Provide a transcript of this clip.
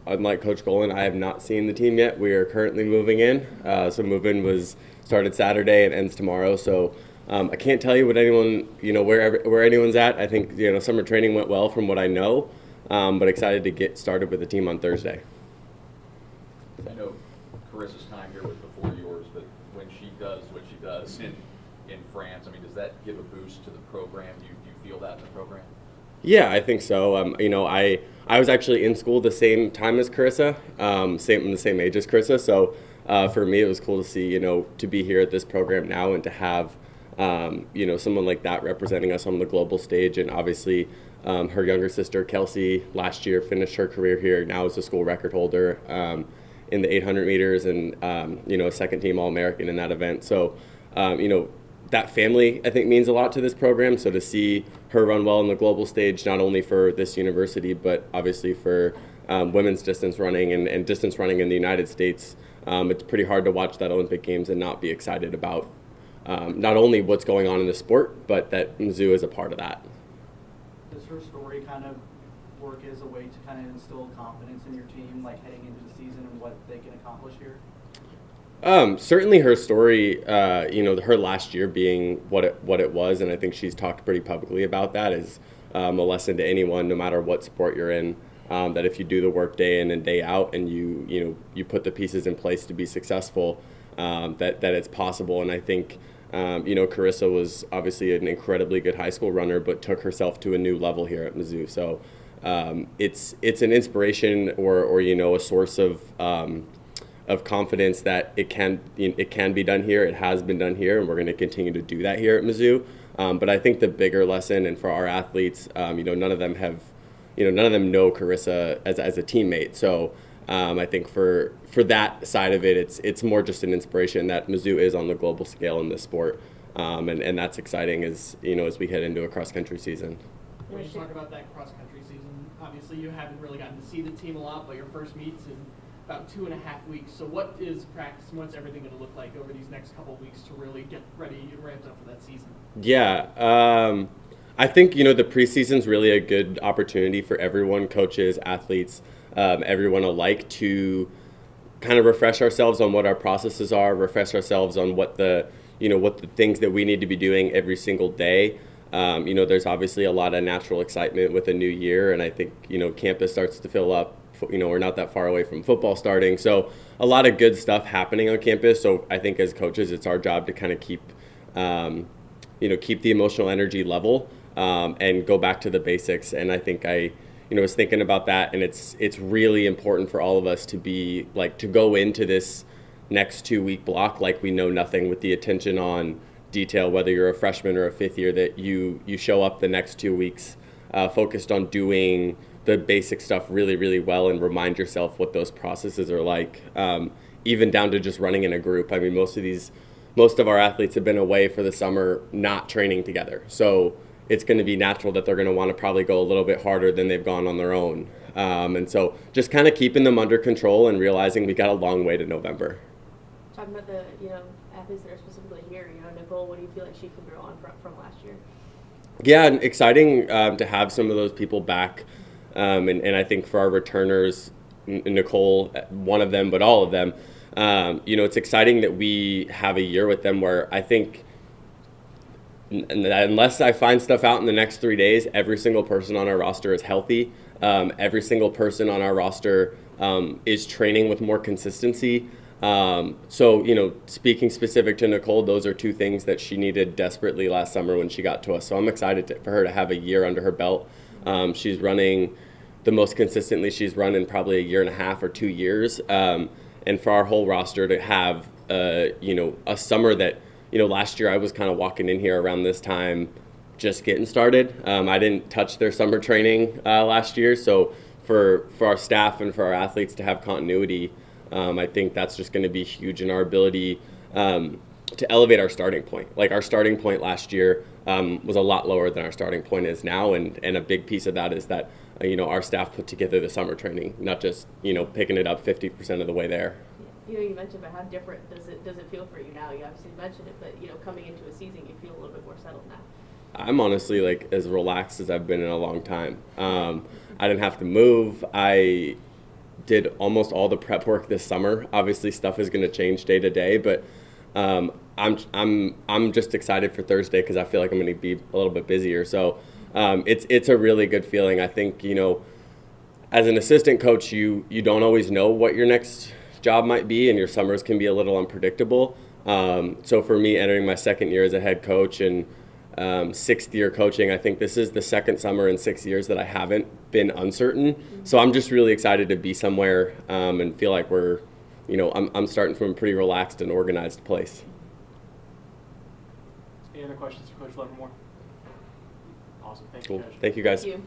Unlike Coach Golan, I have not seen the team yet. We are currently moving in. So move-in was started Saturday and ends tomorrow. So I can't tell you what anyone, where anyone's at. I think, summer training went well from what I know, but excited to get started with the team on Thursday. I know Carissa's time here was before yours, but when she does what she does in France, I mean, does that give a boost to the program? Do you feel that in the program? Yeah, I think so. I was actually in school the same time as Carissa, the same age as Carissa. So for me, it was cool to see, to be here at this program now and to have, someone like that representing us on the global stage. And obviously, her younger sister Kelsey last year finished her career here. Now is a school record holder in the 800 meters and a second team All-American in that event. So that family, I think, means a lot to this program. So to see her run well on the global stage, not only for this university, but obviously for women's distance running and distance running in the United States, it's pretty hard to watch that Olympic Games and not be excited about not only what's going on in the sport, but that Mizzou is a part of that. Does her story kind of work as a way to kind of instill confidence in your team, like heading into the season and what they can accomplish here? Certainly her story, her last year being what it was, and I think she's talked pretty publicly about that, is a lesson to anyone, no matter what sport you're in, that if you do the work day in and day out and you put the pieces in place to be successful, that it's possible. And I think, Carissa was obviously an incredibly good high school runner, but took herself to a new level here at Mizzou. So it's an inspiration or a source of confidence that it can be done here. It has been done here, and we're going to continue to do that here at Mizzou. But I think the bigger lesson, and for our athletes, none of them know Carissa as a teammate. So I think for that side of it, it's more just an inspiration that Mizzou is on the global scale in this sport, and that's exciting as we head into a cross country season. When you talk about that cross country season, obviously you haven't really gotten to see the team a lot, but your first meet's in about 2.5 weeks. So what is practice and what's everything going to look like over these next couple of weeks to really get ready and ramped up for that season? Yeah, I think the preseason's really a good opportunity for everyone, coaches, athletes, everyone alike, to kind of refresh ourselves on what our processes are, refresh ourselves on what the things that we need to be doing every single day. There's obviously a lot of natural excitement with a new year, and I think campus starts to fill up. We're not that far away from football starting, so a lot of good stuff happening on campus. So I think as coaches, it's our job to kind of keep the emotional energy level and go back to the basics. And I think I was thinking about that, and it's really important for all of us to go into this next 2-week block like we know nothing, with the attention on detail, whether you're a freshman or a fifth year, that you show up the next 2 weeks focused on doing the basic stuff really, really well, and remind yourself what those processes are like, even down to just running in a group. I mean, most of our athletes have been away for the summer not training together. So it's going to be natural that they're going to want to probably go a little bit harder than they've gone on their own. And so just kind of keeping them under control and realizing we got a long way to November. Talking about the athletes that are specifically here, Nicole, what do you feel like she can grow on from last year? Yeah, and exciting to have some of those people back. And I think for our returners, Nicole, one of them, but all of them, it's exciting that we have a year with them where I think, unless I find stuff out in the next 3 days, every single person on our roster is healthy. Every single person on our roster is training with more consistency. So, speaking specific to Nicole, those are two things that she needed desperately last summer when she got to us. So I'm excited for her to have a year under her belt. She's running the most consistently she's run in probably 1.5 years or 2 years. And for our whole roster to have, a summer that, last year I was kind of walking in here around this time just getting started. I didn't touch their summer training last year. So for our staff and for our athletes to have continuity, I think that's just going to be huge in our ability to elevate our starting point. Like, our starting point last year was a lot lower than our starting point is now, and a big piece of that is that our staff put together the summer training, not just picking it up 50% of the way there. You mentioned about how different does it feel for you now? You obviously mentioned it, but coming into a season, you feel a little bit more settled now. I'm honestly like as relaxed as I've been in a long time. I didn't have to move. I did almost all the prep work this summer. Obviously, stuff is going to change day to day, but I'm just excited for Thursday because I feel like I'm going to be a little bit busier. So it's a really good feeling. I think, you know, as an assistant coach, you don't always know what your next job might be, and your summers can be a little unpredictable. So for me, entering my second year as a head coach and sixth year coaching, I think this is the second summer in 6 years that I haven't been uncertain. So I'm just really excited to be somewhere and feel like we're, you know, I'm starting from a pretty relaxed and organized place. Any other questions for Coach Levermore? Awesome. Thank you, Cool. Coach. Thank you, guys. Thank you.